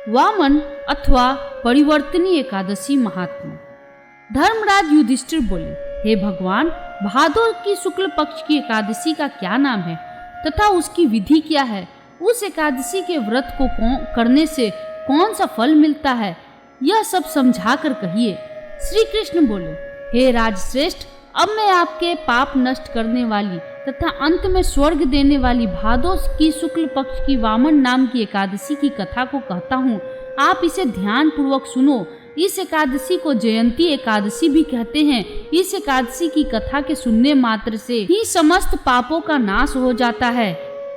वामन अथवा परिवर्तनीय एकादशी महात्मा। धर्मराज युधिष्ठिर बोले, हे भगवान, भादो की शुक्ल पक्ष की एकादशी का क्या नाम है तथा उसकी विधि क्या है? उस एकादशी के व्रत को करने से कौन सा फल मिलता है, यह सब समझा कर कहिए। श्री कृष्ण बोले, हे राजश्रेष्ठ, अब मैं आपके पाप नष्ट करने वाली तथा अंत में स्वर्ग देने वाली भादो की शुक्ल पक्ष की वामन नाम की एकादशी की कथा को कहता हूँ। आप इसे ध्यान पूर्वक सुनो। इस एकादशी को जयंती एकादशी भी कहते हैं। इस एकादशी की कथा के सुनने मात्र से ही समस्त पापों का नाश हो जाता है।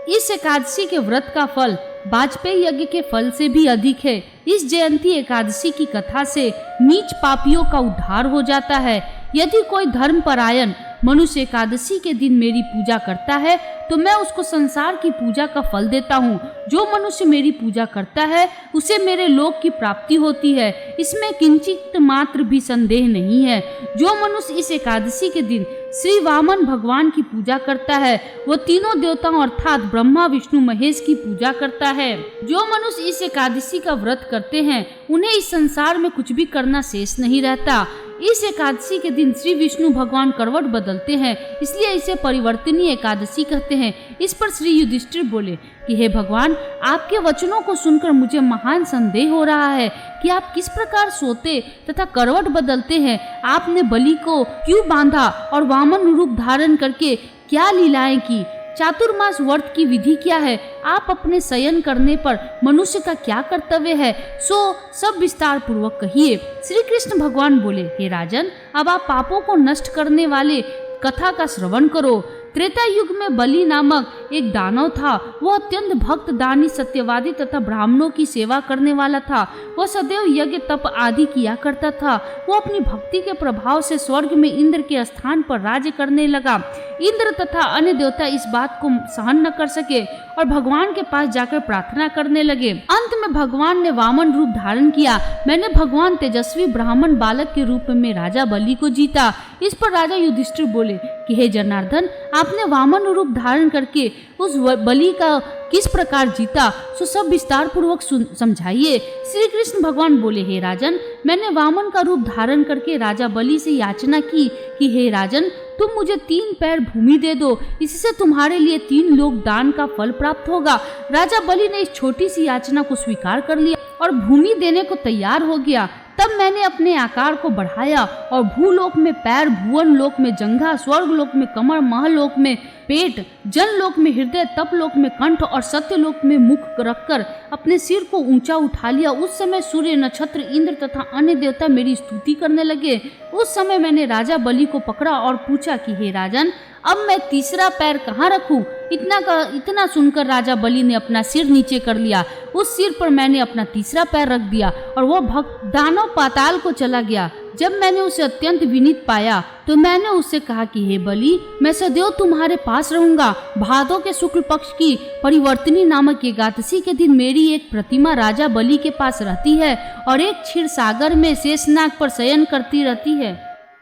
इस एकादशी के व्रत का फल वाजपेयी यज्ञ के फल से भी अधिक है। इस जयंती एकादशी की कथा से नीच पापियों का उद्धार हो जाता है। यदि कोई धर्मपरायण मनुष्य एकादशी के दिन मेरी पूजा करता है तो मैं उसको संसार की पूजा का फल देता हूँ। जो मनुष्य मेरी पूजा करता है उसे मेरे लोक की प्राप्ति होती है, इसमें किंचित मात्र भी संदेह नहीं है। जो मनुष्य इस एकादशी के दिन श्री वामन भगवान की पूजा करता है वो तीनों देवताओं अर्थात ब्रह्मा विष्णु महेश की पूजा करता है। जो मनुष्य इस एकादशी का व्रत करते हैं उन्हें इस संसार में कुछ भी करना शेष नहीं रहता। इस एकादशी के दिन श्री विष्णु भगवान करवट बदलते हैं, इसलिए इसे परिवर्तनीय एकादशी कहते हैं। इस पर श्री युधिष्ठिर बोले कि हे भगवान, आपके वचनों को सुनकर मुझे महान संदेह हो रहा है कि आप किस प्रकार सोते तथा करवट बदलते हैं। आपने बलि को क्यों बांधा और वामन रूप धारण करके क्या लीलाएं की? चातुर्मास व्रत की विधि क्या है? आप अपने शयन करने पर मनुष्य का क्या कर्तव्य है, सो सब विस्तार पूर्वक कहिए। श्री कृष्ण भगवान बोले, हे राजन, अब आप पापों को नष्ट करने वाले कथा का श्रवण करो। त्रेता युग में बलि नामक एक दानव था। वह अत्यंत भक्त, दानी, सत्यवादी तथा ब्राह्मणों की सेवा करने वाला था। वह सदैव यज्ञ तप आदि किया करता था। वह अपनी भक्ति के प्रभाव से स्वर्ग में इंद्र के स्थान पर राज्य करने लगा। इंद्र तथा अन्य देवता इस बात को सहन न कर सके और भगवान के पास जाकर प्रार्थना करने लगे। अंत में भगवान ने वामन रूप धारण किया। मैंने भगवान तेजस्वी ब्राह्मण बालक के रूप में राजा बलि को जीता। इस पर राजा युधिष्ठिर बोले कि हे जनार्दन, आपने वामन रूप धारण करके उस बलि का किस प्रकार जीता, सो सब विस्तार पूर्वक समझाइए। श्री कृष्ण भगवान बोले, हे राजन, मैंने वामन का रूप धारण करके राजा बलि से याचना की कि हे राजन, तुम मुझे 3 पैर भूमि दे दो, इससे तुम्हारे लिए 3 लोक दान का फल प्राप्त होगा। राजा बलि ने इस छोटी सी याचना को स्वीकार कर लिया और भूमि देने को तैयार हो गया। तब मैंने अपने आकार को बढ़ाया और भूलोक में पैर, भुवन लोक में जंघा, स्वर्ग लोक में कमर, महलोक में पेट, जन लोक में हृदय, तप लोक में कंठ और सत्य लोक में मुख रखकर अपने सिर को ऊंचा उठा लिया। उस समय सूर्य, नक्षत्र, इंद्र तथा अन्य देवता मेरी स्तुति करने लगे। उस समय मैंने राजा बलि को पकड़ा और पूछा कि हे राजन, अब मैं तीसरा पैर कहाँ रखूं? इतना सुनकर राजा बलि ने अपना सिर नीचे कर लिया। उस सिर पर मैंने अपना तीसरा पैर रख दिया और वह भक्त दानव पाताल को चला गया। जब मैंने उसे अत्यंत विनीत पाया तो मैंने उससे कहा कि हे बलि, मैं सदैव तुम्हारे पास रहूंगा। भादो के शुक्ल पक्ष की परिवर्तनी नामक एकादशी के दिन मेरी एक प्रतिमा राजा बलि के पास रहती है और एक क्षीर सागर में शेषनाग पर शयन करती रहती है।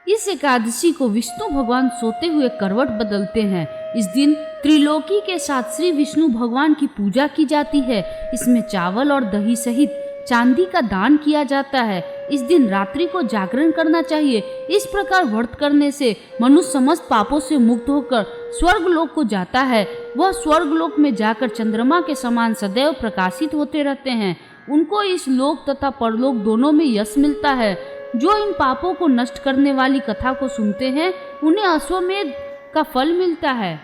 इस एकादशी को विष्णु भगवान सोते हुए करवट बदलते हैं। इस दिन त्रिलोकी के साथ श्री विष्णु भगवान की पूजा की जाती है। इसमें चावल और दही सहित चांदी का दान किया जाता है। इस दिन रात्रि को जागरण करना चाहिए। इस प्रकार व्रत करने से मनुष्य समस्त पापों से मुक्त होकर स्वर्ग लोक को जाता है। वह स्वर्ग लोक में जाकर चंद्रमा के समान सदैव प्रकाशित होते रहते हैं। उनको इस लोक तथा परलोक दोनों में यश मिलता है। जो इन पापों को नष्ट करने वाली कथा को सुनते हैं उन्हें अश्वमेध का फल मिलता है।